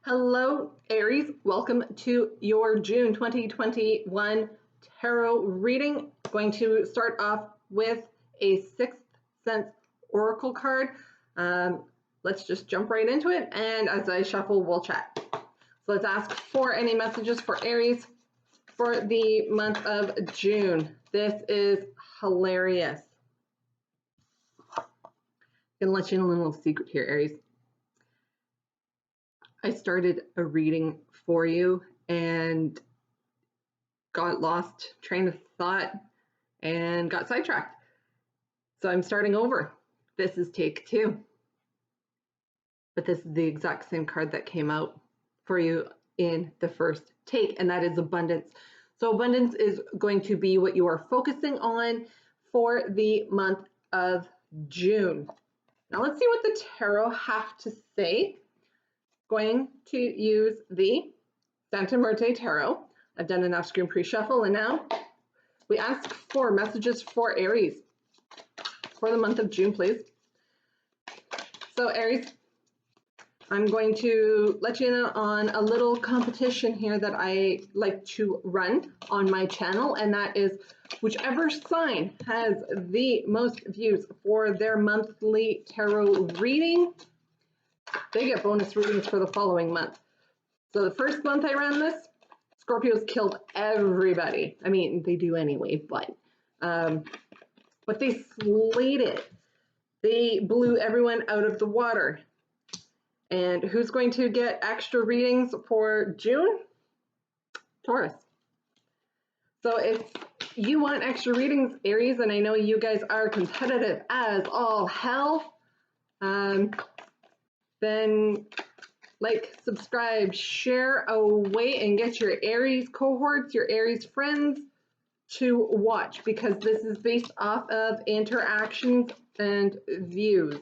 Hello, Aries. Welcome to your June 2021 tarot reading. Going to start off with a Sixth Sense Oracle card. Let's just jump right into it, and as I shuffle, we'll chat. So let's ask for any messages for Aries for the month of June. This is hilarious. I'm gonna let you in a little secret here, Aries. I started a reading for you and got lost train of thought and got sidetracked. So I'm starting over. This is take 2. But this is the exact same card that came out for you in the first take, and that is abundance. So abundance is going to be what you are focusing on for the month of June. Now let's see what the tarot have to say. Going to use the Santa Muerte Tarot. I've done enough screen pre-shuffle, and now we ask for messages for Aries for the month of June, please. So Aries, I'm going to let you in on a little competition here that I like to run on my channel, and that is whichever sign has the most views for their monthly tarot reading, they get bonus readings for the following month. So the first month I ran this, Scorpios killed everybody. I mean, they do anyway, but they slayed it. They blew everyone out of the water. And who's going to get extra readings for June? Taurus. So if you want extra readings, Aries, and I know you guys are competitive as all hell, then like, subscribe, share away, and get your Aries cohorts, your Aries friends to watch, because this is based off of interactions and views.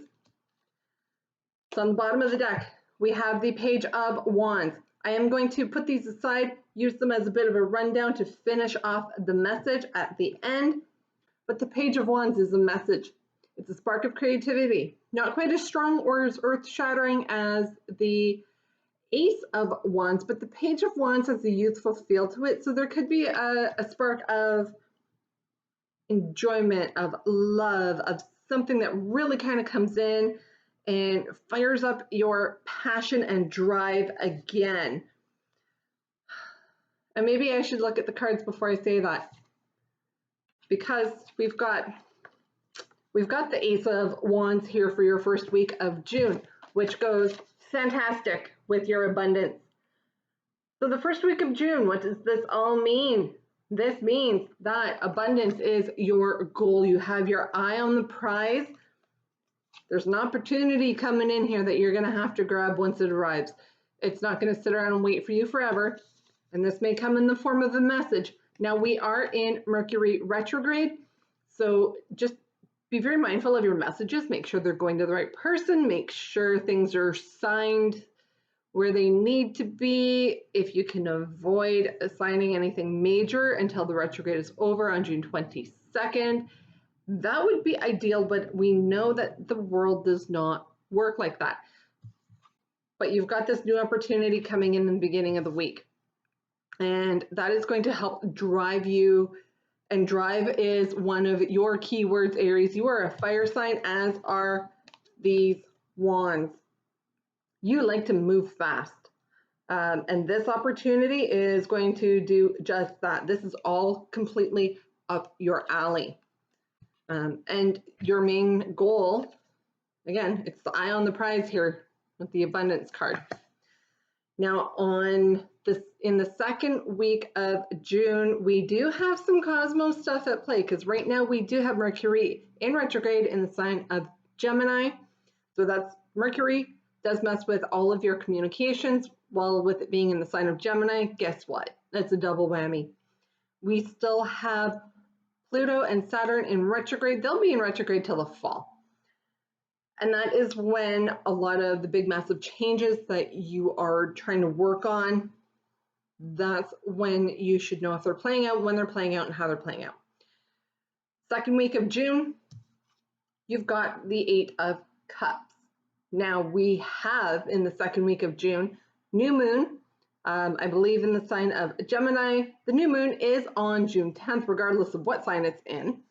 So on the bottom of the deck, we have the Page of Wands. I am going to put these aside, use them as a bit of a rundown to finish off the message at the end. But the Page of Wands is a message. It's a spark of creativity. Not quite as strong or as earth-shattering as the Ace of Wands, but the Page of Wands has a youthful feel to it. So there could be a spark of enjoyment, of love, of something that really kind of comes in and fires up your passion and drive again. And maybe I should look at the cards before I say that, because we've got the Ace of Wands here for your first week of June, which goes fantastic with your abundance. So the first week of June, what does this all mean? This means that abundance is your goal. You have your eye on the prize. There's an opportunity coming in here that you're going to have to grab once it arrives. It's not going to sit around and wait for you forever. And this may come in the form of a message. Now we are in Mercury retrograde, so just be very mindful of your messages. Make sure they're going to the right person. Make sure things are signed where they need to be. If you can avoid assigning anything major until the retrograde is over on June 22nd, that would be ideal, but we know that the world does not work like that. But you've got this new opportunity coming in the beginning of the week, and that is going to help drive you. And drive is one of your keywords, Aries. You are a fire sign, as are these wands. You like to move fast. And this opportunity is going to do just that. This is all completely up your alley. And your main goal, again, it's the eye on the prize here with the abundance card. Now in the second week of June, we do have some cosmos stuff at play, because right now we do have Mercury in retrograde in the sign of Gemini. So that's Mercury does mess with all of your communications. While with it being in the sign of Gemini, guess what? That's a double whammy. We still have Pluto and Saturn in retrograde. They'll be in retrograde till the fall. And that is when a lot of the big massive changes that you are trying to work on, that's when you should know if they're playing out, when they're playing out, and how they're playing out. Second week of June, you've got the 8 of Cups. Now we have in the second week of June new moon, I believe in the sign of Gemini. The new moon is on June 10th, regardless of what sign it's in.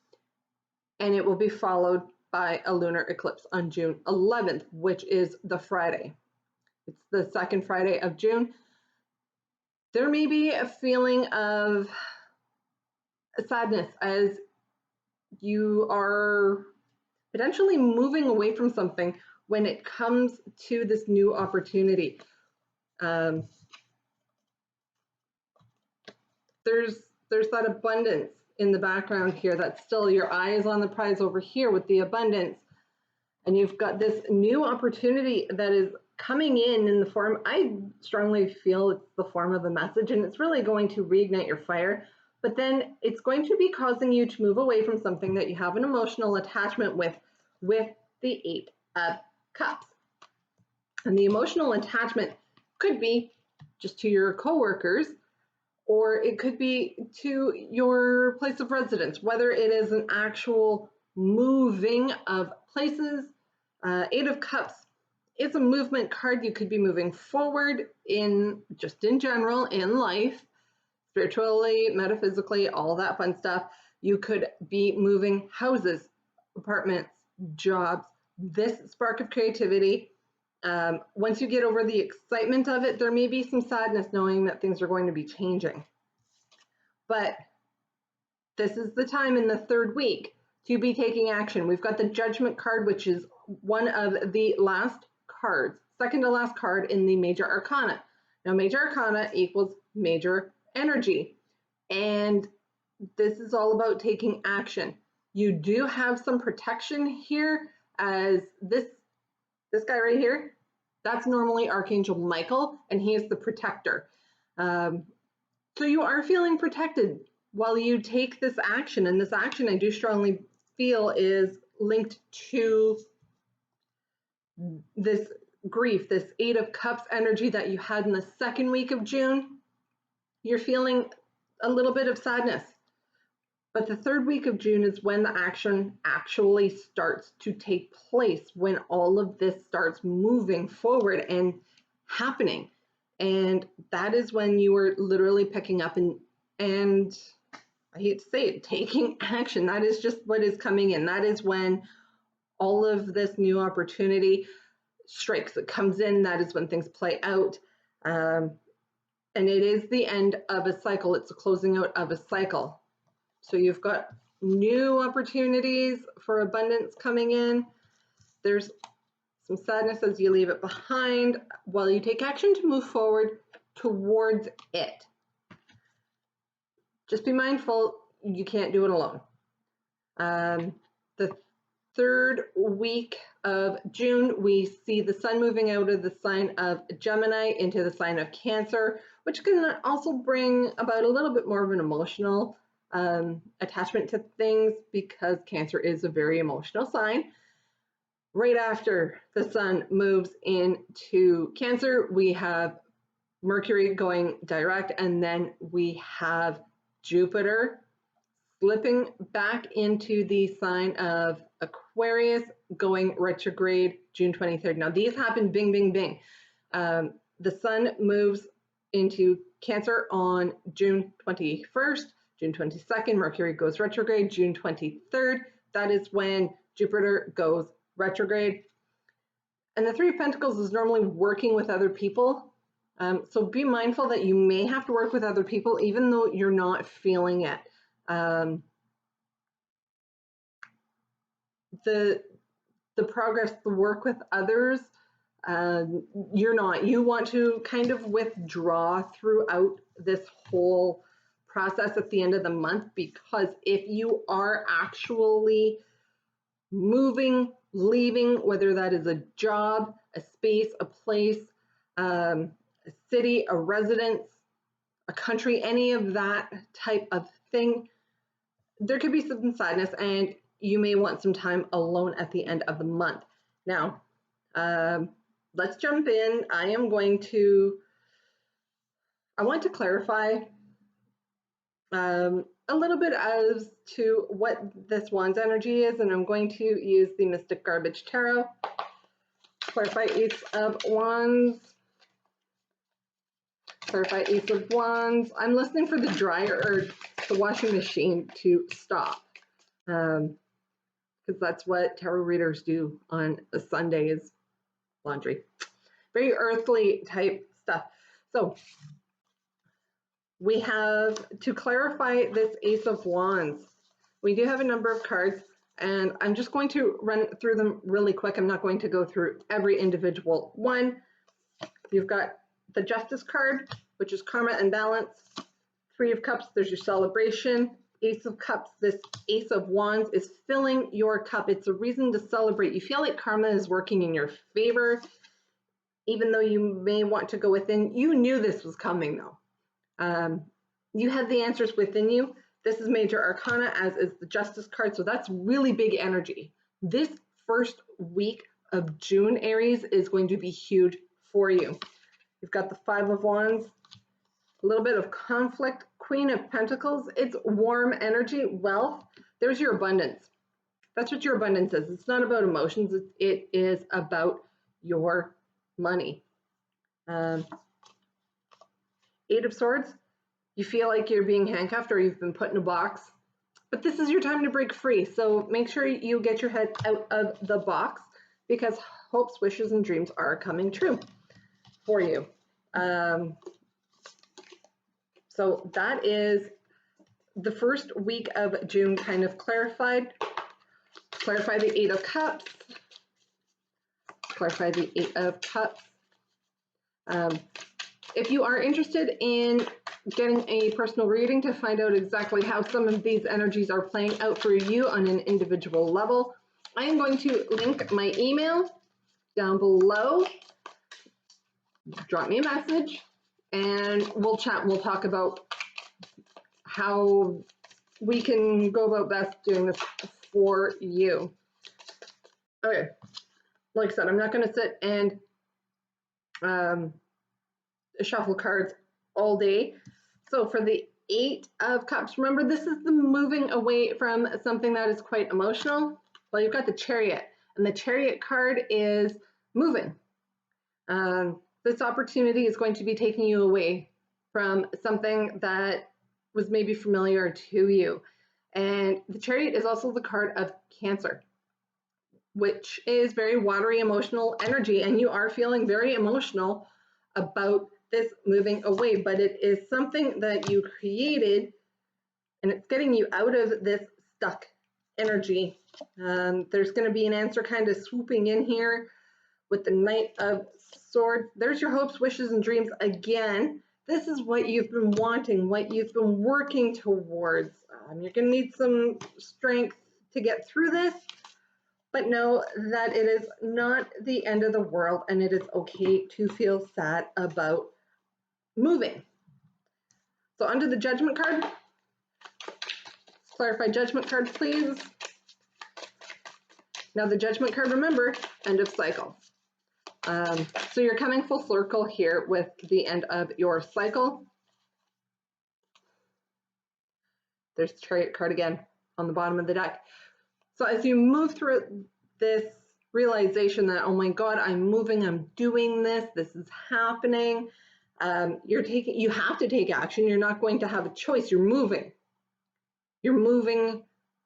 And it will be followed by a lunar eclipse on June 11th, which is the Friday. It's the second Friday of June. There may be a feeling of sadness as you are potentially moving away from something when it comes to this new opportunity. There's that abundance in the background here. That's still, your eye is on the prize over here with the abundance. And you've got this new opportunity that is coming in the form, I strongly feel it's the form of a message, and it's really going to reignite your fire. But then it's going to be causing you to move away from something that you have an emotional attachment with the 8 of Cups. And the emotional attachment could be just to your coworkers, or it could be to your place of residence, whether it is an actual moving of places. 8 of Cups is a movement card. You could be moving forward in general in life, spiritually, metaphysically, all that fun stuff. You could be moving houses, apartments, jobs, this spark of creativity. Once you get over the excitement of it, there may be some sadness knowing that things are going to be changing. But this is the time in the third week to be taking action. We've got the Judgment card, which is one of the last cards, second to last card in the Major Arcana. Now, Major Arcana equals major energy, and this is all about taking action. You do have some protection here, as this guy right here, that's normally Archangel Michael, and he is the protector. So you are feeling protected while you take this action, and this action I do strongly feel is linked to this grief, this 8 of Cups energy that you had in the second week of June. You're feeling a little bit of sadness. But the third week of June is when the action actually starts to take place, when all of this starts moving forward and happening. And that is when you are literally picking up and I hate to say it, taking action. That is just what is coming in. That is when all of this new opportunity strikes. It comes in. That is when things play out. And it is the end of a cycle. It's a closing out of a cycle. So you've got new opportunities for abundance coming in. There's some sadness as you leave it behind while you take action to move forward towards it. Just be mindful, you can't do it alone. The third week of June, we see the sun moving out of the sign of Gemini into the sign of Cancer, which can also bring about a little bit more of an emotional attachment to things, because Cancer is a very emotional sign. Right after the sun moves into Cancer, we have Mercury going direct, and then we have Jupiter slipping back into the sign of Aquarius, going retrograde June 23rd. Now these happen bing, bing, bing. The sun moves into Cancer on June 21st. June 22nd, Mercury goes retrograde. June 23rd, that is when Jupiter goes retrograde. And the Three of Pentacles is normally working with other people. So be mindful that you may have to work with other people, even though you're not feeling it. The progress, the work with others, you're not. You want to kind of withdraw throughout this whole process at the end of the month, because if you are actually moving, leaving, whether that is a job, a space, a place, a city, a residence, a country, any of that type of thing, there could be some sadness, and you may want some time alone at the end of the month. Now, let's jump in. I want to clarify a little bit as to what this Wands energy is, and I'm going to use the Mystic Garbage Tarot. Clarify Ace of Wands. Clarify Ace of Wands. I'm listening for the dryer or the washing machine to stop. Because that's what tarot readers do on a Sunday is laundry. Very earthly type stuff. So we have, to clarify this Ace of Wands, we do have a number of cards, and I'm just going to run through them really quick. I'm not going to go through every individual one. You've got the Justice card, which is karma and balance. Three of Cups, there's your celebration. Ace of Cups, this Ace of Wands is filling your cup. It's a reason to celebrate. You feel like karma is working in your favor, even though you may want to go within. You knew this was coming, though. You had the answers within you. This is major arcana, as is the Justice card, so that's really big energy. This first week of June, Aries, is going to be huge for you. You've got the Five of Wands, a little bit of conflict. Queen of Pentacles, it's warm energy, wealth. There's your abundance. That's what your abundance is. It's not about emotions. It is about your money. Eight of Swords, you feel like you're being handcuffed or you've been put in a box, but this is your time to break free. So make sure you get your head out of the box, because hopes, wishes, and dreams are coming true for you. So that is the first week of June kind of clarified. Clarify the Eight of Cups. Clarify the Eight of Cups. If you are interested in getting a personal reading to find out exactly how some of these energies are playing out for you on an individual level, I am going to link my email down below. Drop me a message and we'll chat. We'll talk about how we can go about best doing this for you. Okay, like I said, I'm not going to sit and shuffle cards all day. So for the Eight of Cups, remember, this is the moving away from something that is quite emotional. Well, you've got the Chariot, and the Chariot card is moving. This opportunity is going to be taking you away from something that was maybe familiar to you. And the Chariot is also the card of Cancer, which is very watery, emotional energy, and you are feeling very emotional about this moving away, but it is something that you created, and it's getting you out of this stuck energy. There's going to be an answer kind of swooping in here with the Knight of Swords. There's your hopes, wishes, and dreams again. This is what you've been wanting, what you've been working towards. You're going to need some strength to get through this, but know that it is not the end of the world, and it is okay to feel sad about moving. So under the Judgment card, clarify Judgment card, please. Now the Judgment card, remember, end of cycle. So you're coming full circle here with the end of your cycle. There's the Chariot card again on the bottom of the deck. So as you move through this realization that, oh my God, I'm moving, I'm doing this, this is happening, you have to take action. You're not going to have a choice. You're moving. You're moving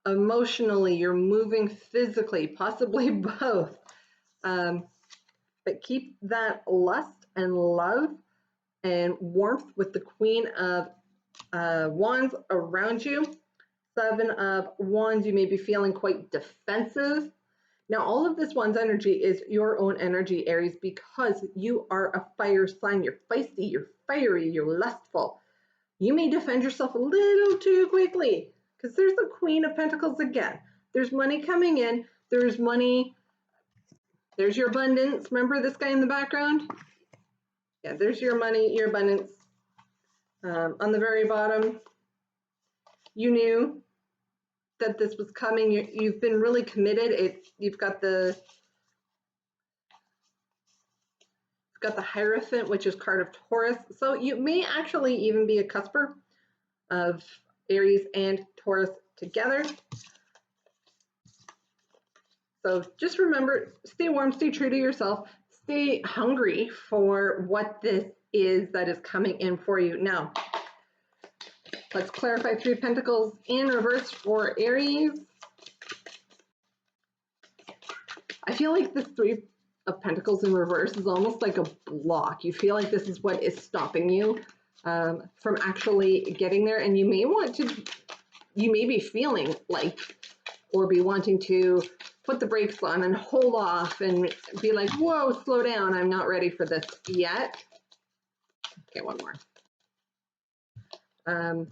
emotionally, you're moving physically, possibly both. But keep that lust and love and warmth with the Queen of Wands around you. Seven of Wands, you may be feeling quite defensive. Now, all of this Wands energy is your own energy, Aries, because you are a fire sign. You're feisty, you're fiery, you're lustful. You may defend yourself a little too quickly, because there's the Queen of Pentacles again. There's money coming in. There's money. There's your abundance. Remember this guy in the background? Yeah, there's your money, your abundance. On the very bottom, you knew that this was coming. You've been really committed. You've got the Hierophant, which is card of Taurus. So you may actually even be a cusper of Aries and Taurus together. So just remember, stay warm, stay true to yourself, stay hungry for what this is that is coming in for you. Now, let's clarify Three of Pentacles in reverse for Aries. I feel like this Three of Pentacles in reverse is almost like a block. You feel like this is what is stopping you from actually getting there, and you may be feeling like, or be wanting to put the brakes on and hold off and be like, whoa, slow down, I'm not ready for this yet. Okay, one more. Okay.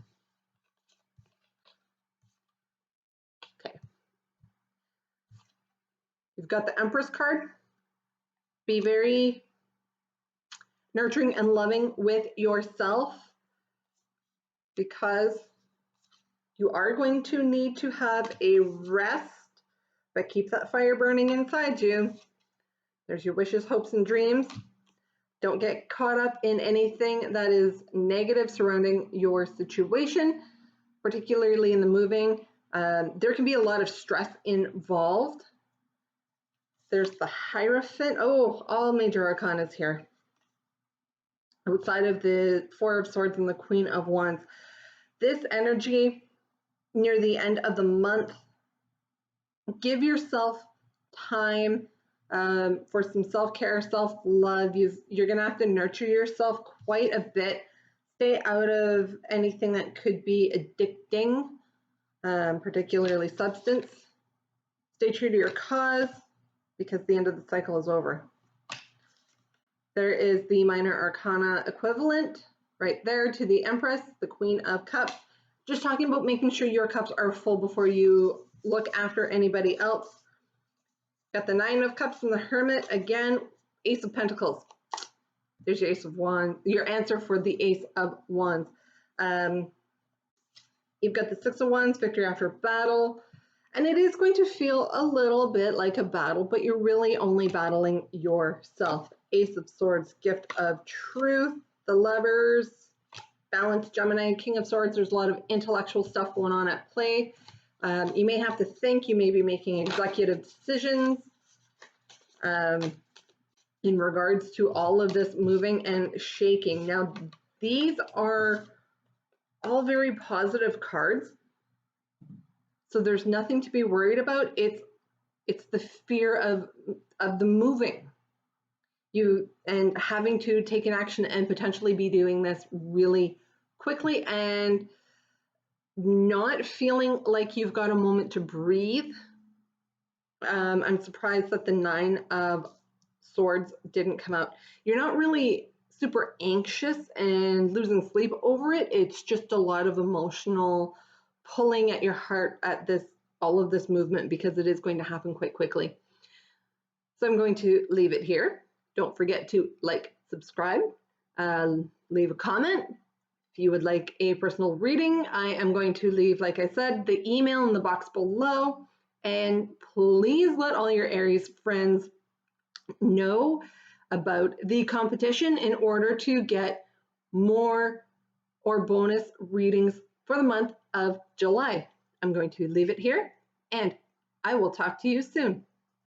You've got the Empress card. Be very nurturing and loving with yourself, because you are going to need to have a rest, but keep that fire burning inside you. There's your wishes, hopes, and dreams. Don't get caught up in anything that is negative surrounding your situation, particularly in the moving. There can be a lot of stress involved. There's the Hierophant. Oh, all major arcanas here. Outside of the Four of Swords and the Queen of Wands. This energy near the end of the month, give yourself time for some self-care, self-love. You're going to have to nurture yourself quite a bit. Stay out of anything that could be addicting, particularly substance. Stay true to your cause, because the end of the cycle is over. There is the minor arcana equivalent right there to the Empress, the Queen of Cups. Just talking about making sure your cups are full before you look after anybody else. Got the Nine of Cups and the Hermit. Again, Ace of Pentacles. There's your Ace of Wands, your answer for the Ace of Wands. You've got the Six of Wands, victory after battle. And it is going to feel a little bit like a battle, but you're really only battling yourself. Ace of Swords, gift of truth. The Lovers, Balance, Gemini, King of Swords. There's a lot of intellectual stuff going on at play. You may have to think, you may be making executive decisions in regards to all of this moving and shaking. Now, these are all very positive cards, so there's nothing to be worried about. It's the fear of the moving. And having to take an action and potentially be doing this really quickly and not feeling like you've got a moment to breathe. I'm surprised that the Nine of Swords didn't come out. You're not really super anxious and losing sleep over it. It's just a lot of emotional pulling at your heart at all of this movement, because it is going to happen quite quickly. So I'm going to leave it here. Don't forget to like, subscribe, leave a comment. If you would like a personal reading, I am going to leave, like I said, the email in the box below. And please let all your Aries friends know about the competition in order to get more or bonus readings for the month of July. I'm going to leave it here, and I will talk to you soon.